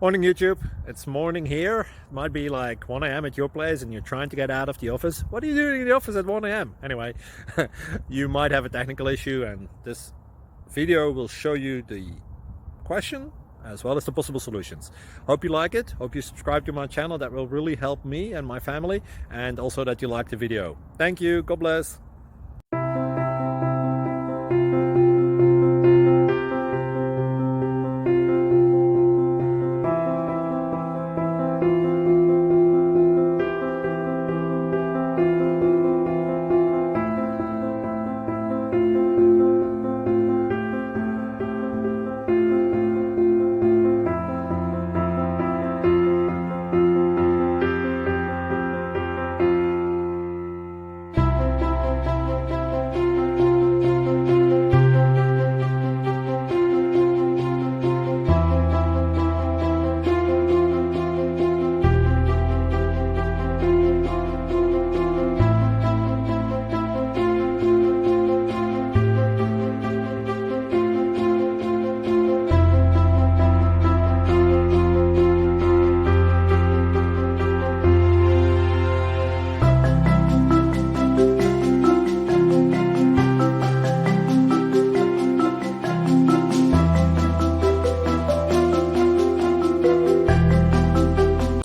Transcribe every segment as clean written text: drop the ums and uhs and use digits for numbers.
Morning YouTube, it's morning here. It might be like 1 a.m. at your place and you're trying to get out of the office. What are you doing in the office at 1 a.m.? Anyway, you might have a technical issue and this video will show you the question as well as the possible solutions. Hope you like it, hope you subscribe to my channel. That will really help me and my family, and also that you like the video. Thank you, God bless.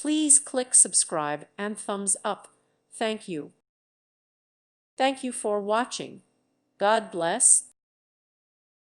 Please click subscribe and thumbs up. Thank you. Thank you for watching. God bless.